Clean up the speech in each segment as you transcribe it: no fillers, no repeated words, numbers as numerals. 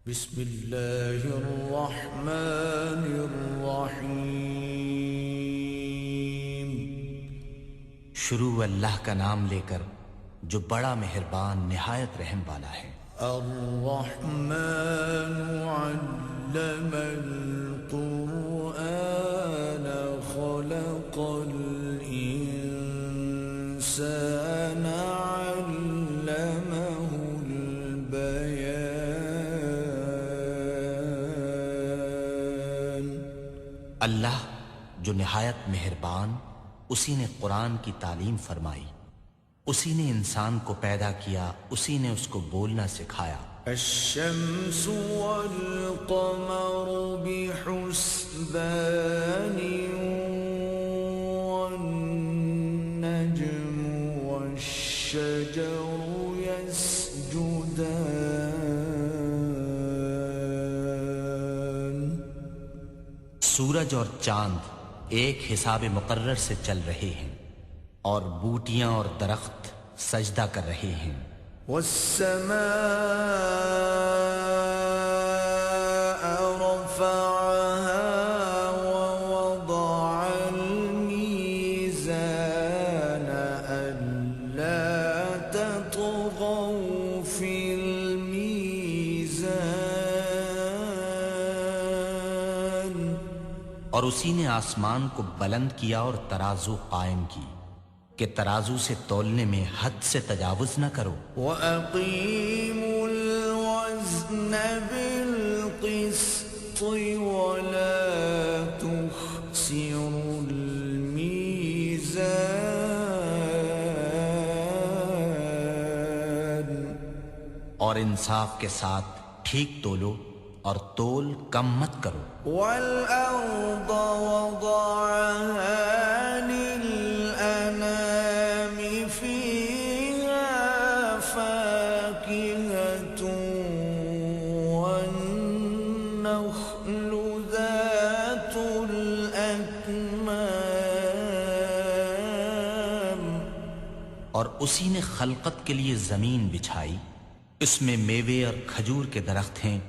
بسم اللہ الرحمن الرحیم۔ شروع اللہ کا نام لے کر جو بڑا مہربان نہایت رحم والا ہے۔ الرحمن علم القرآن خلق الإنسان علمه البيان۔ اللہ جو نہایت مہربان، اسی نے قرآن کی تعلیم فرمائی، اسی نے انسان کو پیدا کیا، اسی نے اس کو بولنا سکھایا۔ الشمس والقمر بحسبان والنجم والشجر يسجدان۔ سورج اور چاند ایک حساب مقرر سے چل رہے ہیں، اور بوٹیاں اور درخت سجدہ کر رہے ہیں۔ والسماء رفعها ووضع الميزان ألا تطغوا في الميزان۔ اور اسی نے آسمان کو بلند کیا اور ترازو قائم کی کہ ترازو سے تولنے میں حد سے تجاوز نہ کرو۔ وَأَقِيمُوا الْوَزْنَ بِالْقِسْطِ وَلَا تُخْسِرُوا الْمِيزَانَ۔ اور انصاف کے ساتھ ٹھیک تولو اور تول کم مت کرو۔ وَالْأَرْضَ وَضَعَهَا لِلْأَنَامِ فِيهَا فَاكِهَةٌ وَالنَّخْلُ ذَاتُ الْأَكْمَامِ۔ اور اسی نے خلقت کے لیے زمین بچھائی، اس میں میوے اور کھجور کے درخت ہیں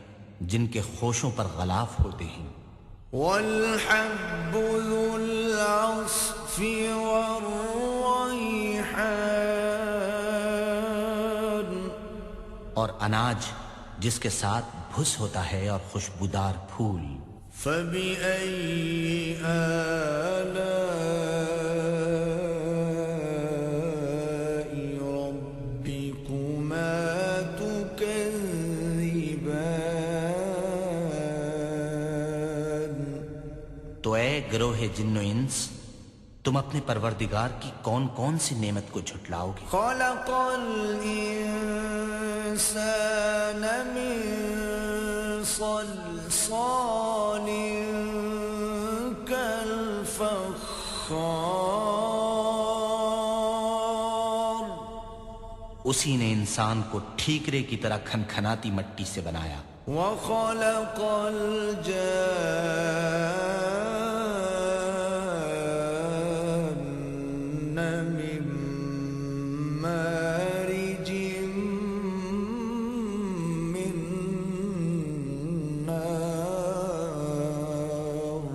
جن کے خوشوں پر غلاف ہوتے ہیں۔ وَالْحَبُّ ذُو الْعَصْفِ وَالرَّيْحَانُ۔ اور اناج جس کے ساتھ بھس ہوتا ہے اور خوشبودار پھول۔ فَبِأَيِّ آلَاءِ رَبِّكُمَا تُكَذِّبَانِ۔ تو اے گروہ جن و انس، تم اپنے پروردگار کی کون کون سی نعمت کو جھٹلاؤ گے؟ خَلَقَ الْإِنسَانَ مِنْ صَلْصَالٍ كَالْفَخَّارِ۔ اسی نے انسان کو ٹھیکرے کی طرح کھنکھناتی مٹی سے بنایا۔ وَخَلَقَ الْجَانَّ مِن مَّارِجٍ مِّن نَّارٍ۔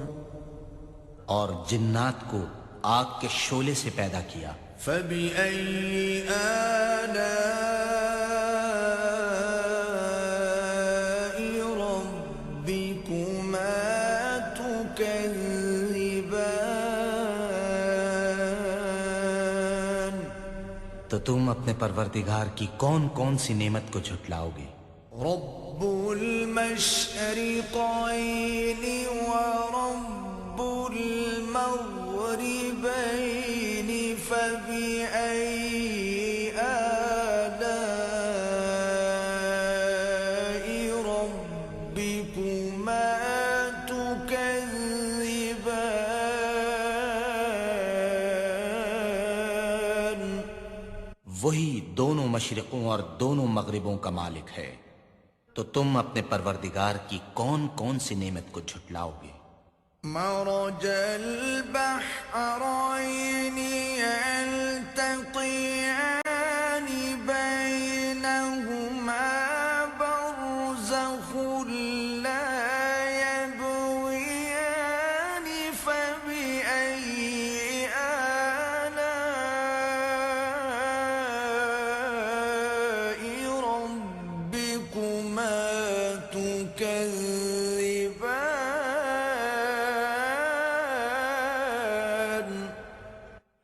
اور جنات کو آگ کے شعلے سے پیدا کیا۔ فَبِأَيِّ آلَاءِ رَبِّكُمَا تُكَذِّبَانِ۔ تو تم اپنے پروردگار کی کون کون سی نعمت کو جھٹلاؤ گے؟ رب المشرقين ورب المغربين فبأي آلاء ربكما تكذبان۔ وہی دونوں مشرقوں اور دونوں مغربوں کا مالک ہے، تو تم اپنے پروردگار کی کون کون سی نعمت کو جھٹلاؤ گے؟ مرج البحرين يلتقيان بينهما برزخ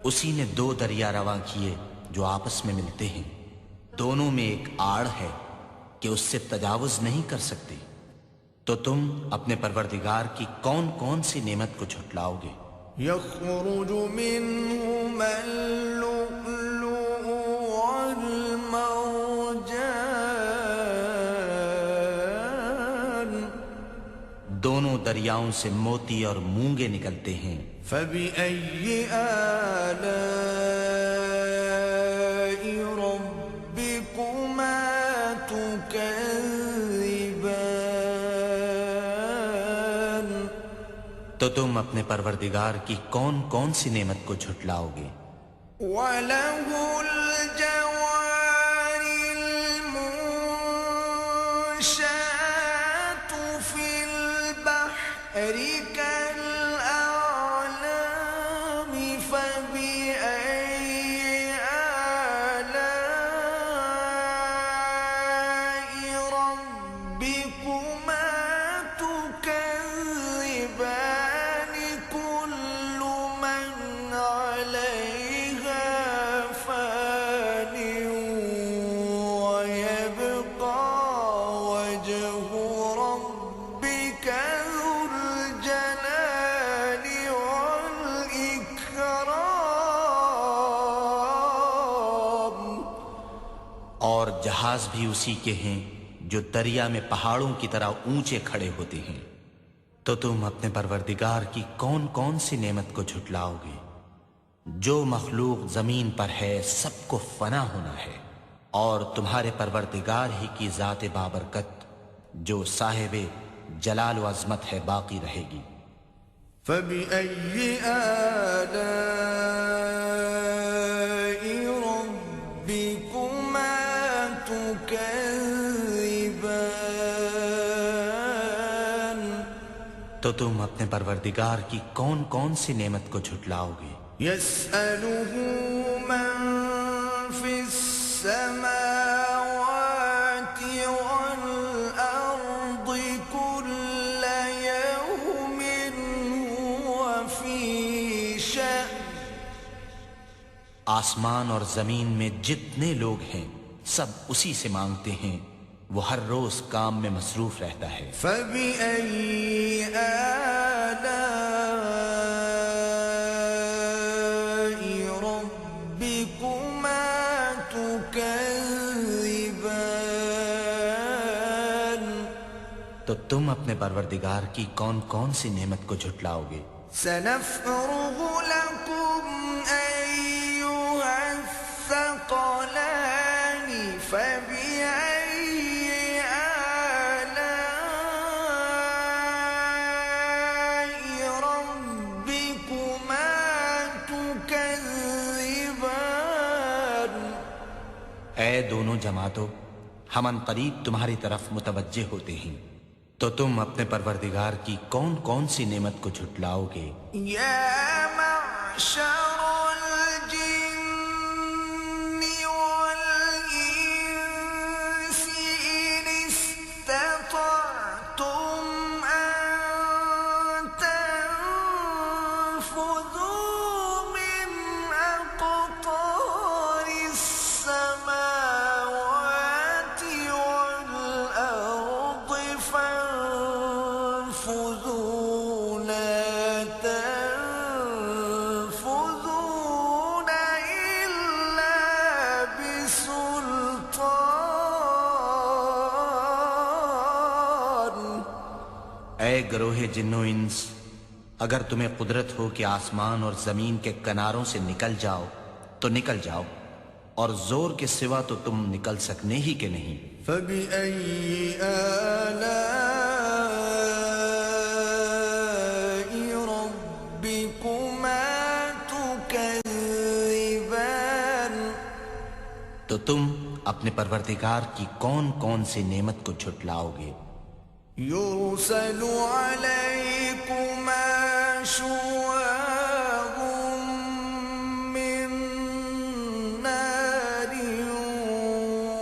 اسی نے دو دریا رواں کیے جو آپس میں ملتے ہیں، دونوں میں ایک آڑ ہے کہ اس سے تجاوز نہیں کر سکتے، تو تم اپنے پروردگار کی کون کون سی نعمت کو جھٹلاؤ گے؟ يخرج منهما اللؤلؤ والمرجان دونوں دریاؤں سے موتی اور مونگے نکلتے ہیں، فبأي آلاء ربكما تكذبان تو تم اپنے پروردگار کی کون کون سی نعمت کو جھٹلاؤ گے؟ وَلَهُ الْجَوَارِ الْمُنشَآتُ فِي الْبَحْرِ كَالْأَعْلَامِ فَبِأَيِّ آلَاءِ رَبِّكُمَا تُكَذِّبَانِ كُلُّ مَنْ عَلَيْهَا فَانٍ وَيَبْقَى وَجْهُ رَبِّكَ ذُو الْجَلَالِ وَالْإِكْرَامِ اور جہاز بھی اسی کے ہیں جو دریا میں پہاڑوں کی طرح اونچے کھڑے ہوتے ہیں، تو تم اپنے پروردگار کی کون کون سی نعمت کو جھٹلاؤ گے؟ جو مخلوق زمین پر ہے سب کو فنا ہونا ہے، اور تمہارے پروردگار ہی کی ذات بابرکت جو صاحب جلال و عظمت ہے باقی رہے گی۔ فَبِأَيِّ آلَاءِ رَبِّكُمَا تُكَذِّبَانِ تو تم اپنے پروردگار کی کون کون سی نعمت کو جھٹلاؤ گے؟ يَسْأَلُهُ مَن فِي السَّمَاوَاتِ وَالْأَرْضِ كُلَّ يَوْمٍ هُوَ فِي شَأْنٍ آسمان اور زمین میں جتنے لوگ ہیں سب اسی سے مانگتے ہیں، وہ ہر روز کام میں مصروف رہتا ہے۔ فَبِأَيِّ آلَاءِ رَبِّكُمَا تُكَذِّبَانِ تو تم اپنے پروردگار کی کون کون سی نعمت کو جھٹلاؤ گے؟ سَنَفْرُغُ لَكُمْ أَيُّهَ الثَّقَلَانِ فَبِأَيِّ آلَاءِ رَبِّكُمَا تُكَذِّبَانِ اے دونوں جماعتوں، ہم ان قریب تمہاری طرف متوجہ ہوتے ہیں، تو تم اپنے پروردگار کی کون کون سی نعمت کو جھٹلاؤ گے؟ يَا مَعْشَرَ الْجِنِّ وَالْإِنسِ إِنِ اسْتَطَعْتُمْ أَن تَنفُذُوا مِنْ أَقْطَارِ السَّمَاوَاتِ وَالْأَرْضِ فَانفُذُوا لَا تَنفُذُونَ إِلَّا بِسُلْطَانٍ اے گروہ جن و انس، اگر تمہیں قدرت ہو کہ آسمان اور زمین کے کناروں سے نکل جاؤ تو نکل جاؤ، اور زور کے سوا تو تم نکل سکنے ہی کہ نہیں۔ فَبِأَيِّ آلَاءِ رَبِّكُمَا تُكَذِّبَانِ تو تم اپنے پروردگار کی کون کون سی نعمت کو جھٹلاؤ گے؟ يُرْسَلُ عَلَيْكُمَا شُوَاظٌ مِّن نَّارٍ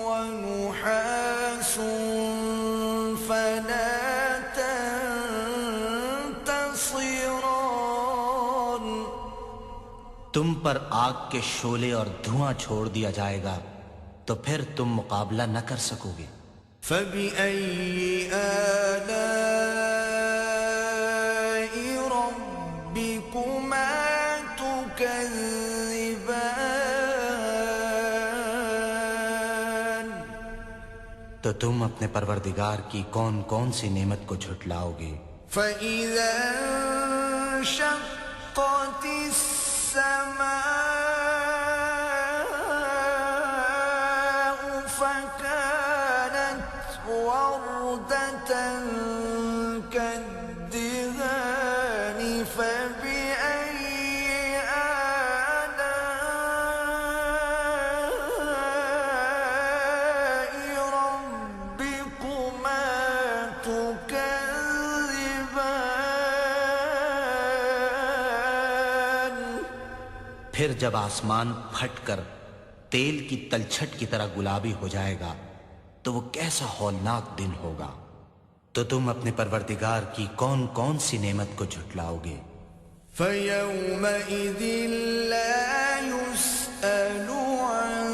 وَنُحَاسٌ فَلَا تَنتَصِرَانِ تم پر آگ کے شعلے اور دھواں چھوڑ دیا جائے گا تو پھر تم مقابلہ نہ کر سکو گے۔ فَبِأَيِّ آلَاءِ رَبِّكُمَا تُكَذِّبَانِ، تو تم اپنے پروردگار کی کون کون سی نعمت کو جھٹلاؤ گے؟ فَإِذَا انشَقَّتِ السَّمَاءُ فَكَانَتْ وَرْدَةً كَالدِّهَانِ فَبِأَيِّ آلَاءِ رَبِّكُمَا تُكَذِّبَانِ، پھر جب آسمان پھٹ کر تیل کی تلچھٹ کی طرح گلابی ہو جائے گا تو وہ کیسا ہولناک دن ہوگا۔ تو تم اپنے پروردگار کی کون کون سی نعمت کو جھٹلاؤ گے؟ فَيَوْمَئِذٍ لَا يُسْأَلُ عَنْ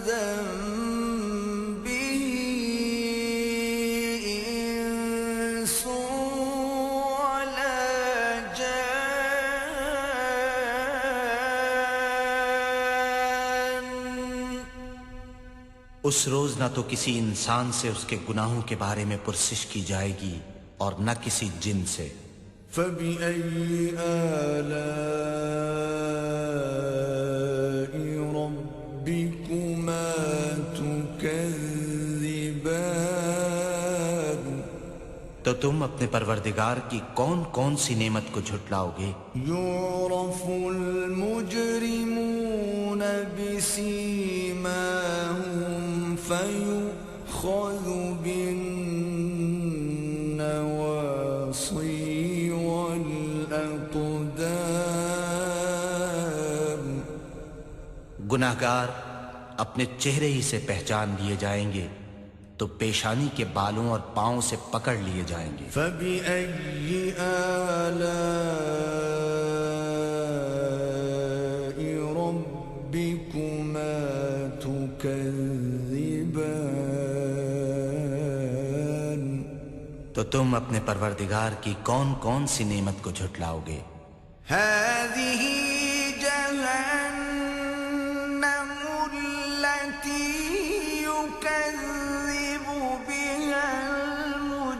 ذَنبِهِ إِنسٌ وَلَا جَانٌّ، اس روز نہ تو کسی انسان سے اس کے گناہوں کے بارے میں پرسش کی جائے گی اور نہ کسی جن سے۔ فَبِأَيِّ آلَاءِ رَبِّكُمَا تُكَذِّبَانِ، تو تم اپنے پروردگار کی کون کون سی نعمت کو جھٹلاؤ گے؟ يُعْرَفُ الْمُجْرِمُونَ بِسِيمَاهُمْ فَيُؤْخَذُ بِالنَّوَاصِي وَالْأَقْدَامِ، گناہگار اپنے چہرے ہی سے پہچان لیے جائیں گے تو پیشانی کے بالوں اور پاؤں سے پکڑ لیے جائیں گے۔ فَبِأَيِّ آلَاءِ رَبِّكُمَا تُكَذِّبَانِ، تو تم اپنے پروردگار کی کون کون سی نعمت کو جھٹلاؤ گے؟ هَذِهِ جَهَنَّمُ الَّتِي يُكَذِّبُ بِهَا الْمُجْرِمُونَ،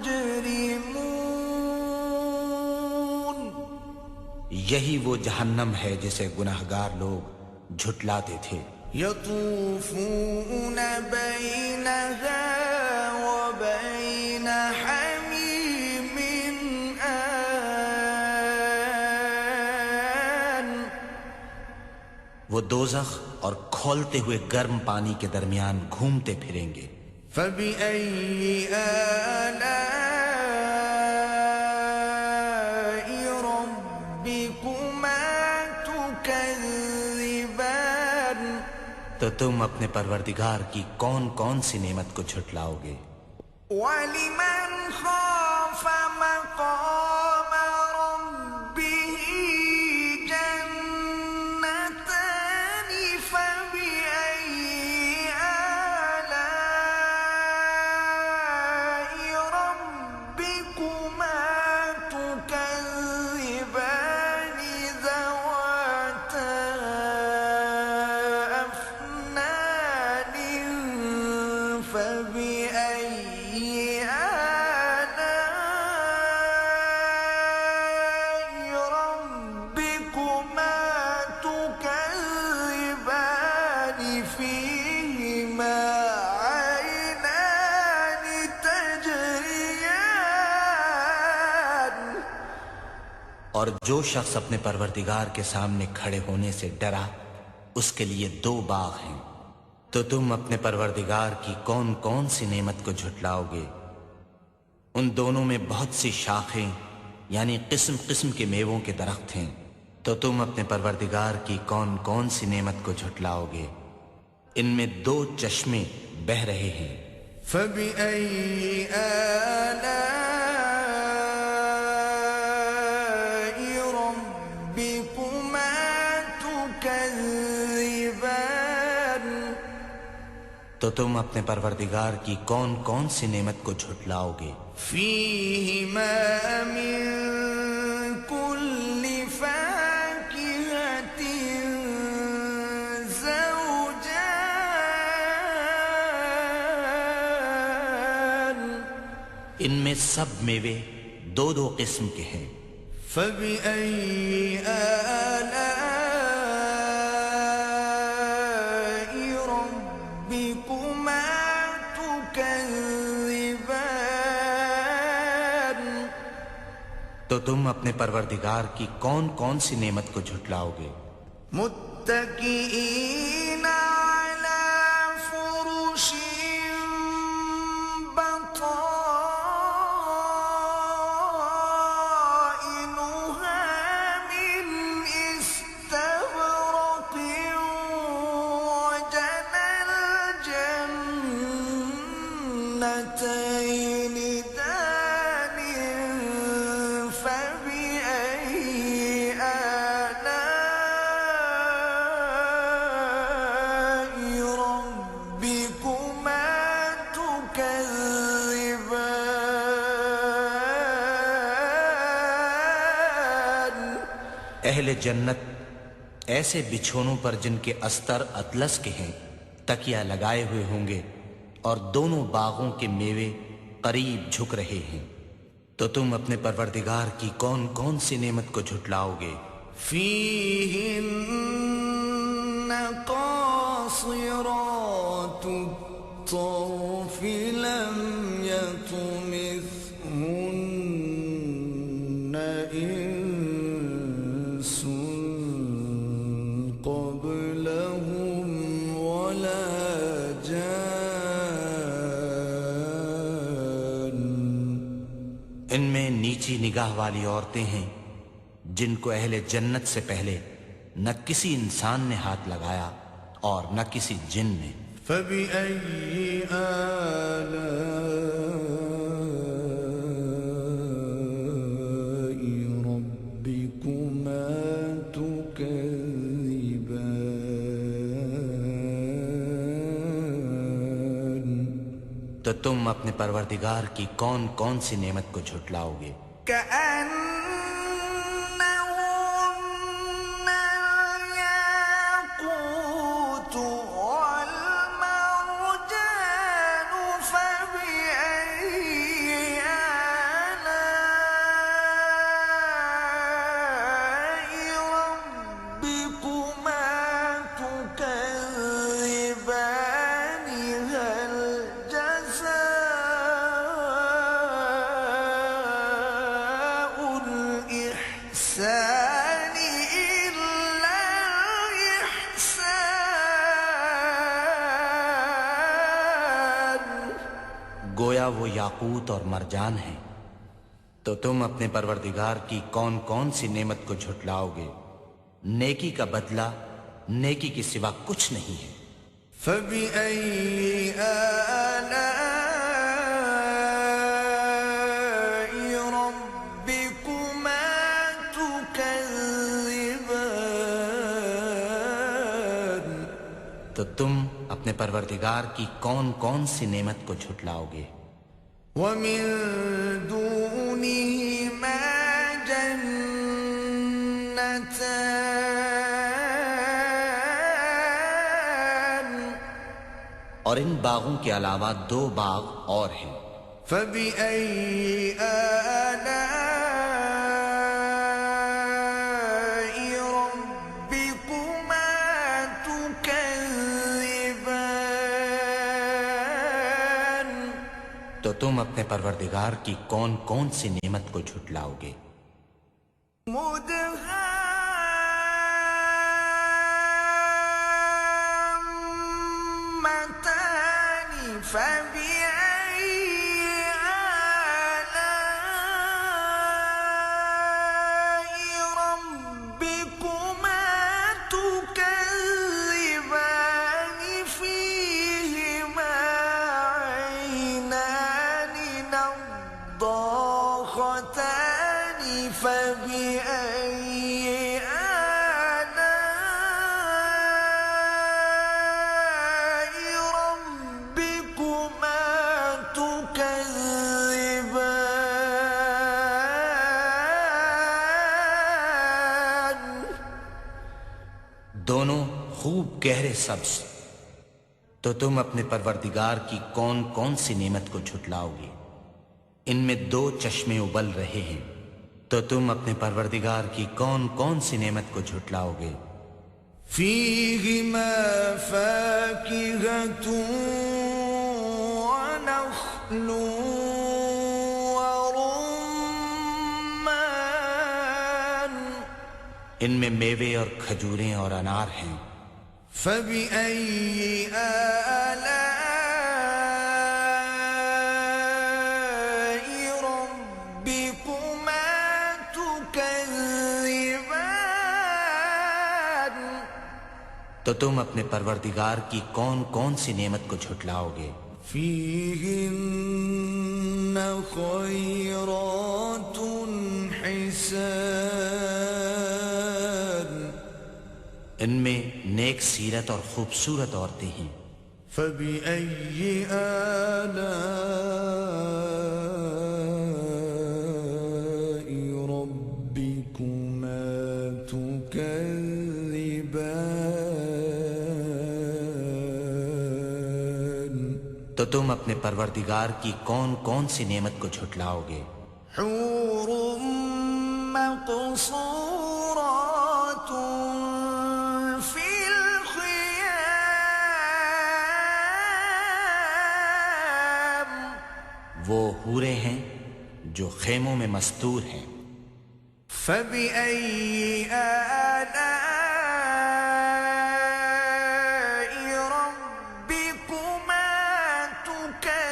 یہی وہ جہنم ہے جسے گناہگار لوگ جھٹلاتے تھے۔ يَطُوفُونَ بَيْنَهَا وَبَيْنَ حَمِيمٍ آنٍ، وہ دوزخ اور کھولتے ہوئے گرم پانی کے درمیان گھومتے پھریں گے۔ فَبِأَيِّ آلَاءِ رَبِّكُمَا تُكَذِّبَانِ، تو تم اپنے پروردگار کی کون کون سی نعمت کو جھٹلاؤ گے؟ وَلِمَنْ خَافَ مَقَامَ رَبِّهِ جَنَّتَانِ فَبِأَيِّ آلَاءِ رَبِّكُمَا تُكَذِّبَانِ ذَوَاتَا أَفْنَانٍ فَبِأَيِّ آلَاءِ رَبِّكُمَا تُكَذِّبَانِ فِيهِمَا عَيْنَانِ تَجْرِيَانِ، اور جو شخص اپنے پروردگار کے سامنے کھڑے ہونے سے ڈرا اس کے لیے دو باغ ہیں۔ تو تم اپنے پروردگار کی کون کون سی نعمت کو جھٹلاؤ گے؟ ان دونوں میں بہت سی شاخیں یعنی قسم قسم کے میووں کے درخت ہیں۔ تو تم اپنے پروردگار کی کون کون سی نعمت کو جھٹلاؤ گے؟ ان میں دو چشمے بہ رہے ہیں۔ فَبِأَيِّ آلَاءِ رَبِّكُمَا تو تم اپنے پروردگار کی کون کون سی نعمت کو جھٹلاؤ گے؟ فِيهِمَا مِن كُلِّ فَاكِهَةٍ زَوْجَانِ ان میں سب میوے دو دو قسم کے ہیں۔ فَبِأَيِّ آلَاءِ رَبِّكُمَا تُكَذِّبَانِ تو تم اپنے پروردگار کی کون کون سی نعمت کو جھٹلاؤ گے؟ متكئين على فرش بطائنها من استبرق وجنى الجنتين دان فبأي آلاء ربكما تكذبان اہل جنت ایسے بچھونوں پر جن کے استر اطلس کے ہیں تکیہ لگائے ہوئے ہوں گے، اور دونوں باغوں کے میوے قریب جھک رہے ہیں۔ تو تم اپنے پروردگار کی کون کون سی نعمت کو جھٹلاؤ گے؟ فِيهِنَّ قَاصِرَاتُ الطَّرْفِ لَمْ يَطْمِثْهُنَّ إِنسٌ قَبْلَهُمْ وَلَا جَانٌّ ان میں نیچی نگاہ والی عورتیں ہیں جن کو اہل جنت سے پہلے نہ کسی انسان نے ہاتھ لگایا اور نہ کسی جن نے۔ فَبِأَيِّ آلَاءِ رَبِّكُمَا تُكَذِّبَانِ تو تم اپنے پروردگار کی کون کون سی نعمت کو جھٹلاؤ گے؟ كأنهن الياقوت والمرجان فبأي آلاء ربكما تكذبان هل جزاء الإحسان إلا الإحسان گویا وہ یاقوت اور مرجان ہیں۔ تو تم اپنے پروردگار کی کون کون سی نعمت کو جھٹلاؤ گے؟ نیکی کا بدلہ نیکی کے سوا کچھ نہیں ہے۔ فبأي آلاء ربكما تكذبان تو تم اپنے پروردگار کی کون کون سی نعمت کو جھٹلاؤ گے؟ ومن دونهما جنتان اور ان باغوں کے علاوہ دو باغ اور ہیں۔ فبأي آلاء ربكما تكذبان تو تم اپنے پروردگار کی کون کون سی نعمت کو جھٹلاؤ گے؟ مدهامتان فبأي آلاء ربكما تكذبان فيهما عينان نضاختان فبأي آلاء گہرے سبز، تو تم اپنے پروردگار کی کون کون سی نعمت کو جھٹلاؤ گے؟ ان میں 2 چشمے ابل رہے ہیں، تو تم اپنے پروردگار کی کون کون سی نعمت کو جھٹلاؤ گے؟ فیہما فاکہۃ ونخل ورمان، ان میں میوے اور کھجوریں اور انار ہیں۔ فبأي آلاء ربكما تكذبان، تو تم اپنے پروردگار کی کون کون سی نعمت کو جھٹلاؤ گے؟ فیہن خیرات حسان، ان میں نیک سیرت اور خوبصورت عورتیں ہیں۔ فبأي آلاء ربكما تكذبان، تو تم اپنے پروردگار کی کون کون سی نعمت کو جھٹلاؤ گے؟ حور مقصورات فی الخیام، وہ حوریں ہیں جو خیموں میں مستور ہیں۔ فبأي آلاء ربكما تكذبان،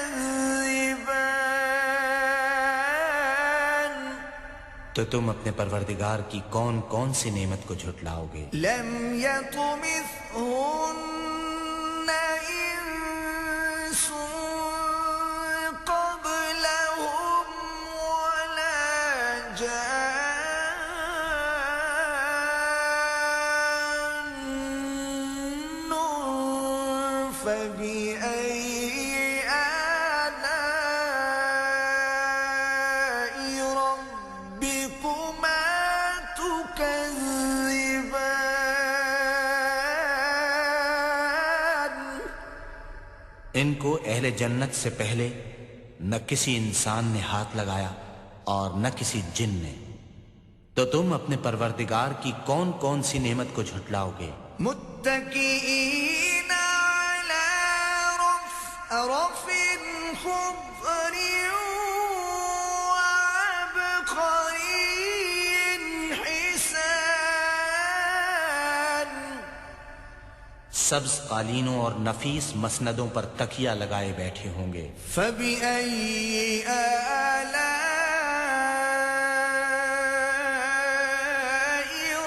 تو تم اپنے پروردگار کی کون کون سی نعمت کو جھٹلاؤ گے؟ لم يطمثهن انس قبلهم ولا جان، فبأي آلاء ربكما تكذبان، ان کو اہل جنت سے پہلے نہ کسی انسان نے ہاتھ لگایا اور نہ کسی جن نے، تو تم اپنے پروردگار کی کون کون سی نعمت کو جھٹلاؤ گے؟ متكئين على رفرف خضر وعبقري حسان، سبز قالینوں اور نفیس مسندوں پر تکیہ لگائے بیٹھے ہوں گے۔ فبأي آلاء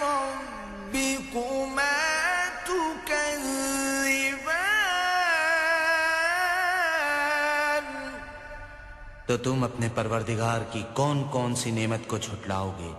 ربكما تكذبان، تو تم اپنے پروردگار کی کون کون سی نعمت کو جھٹلاؤ گے؟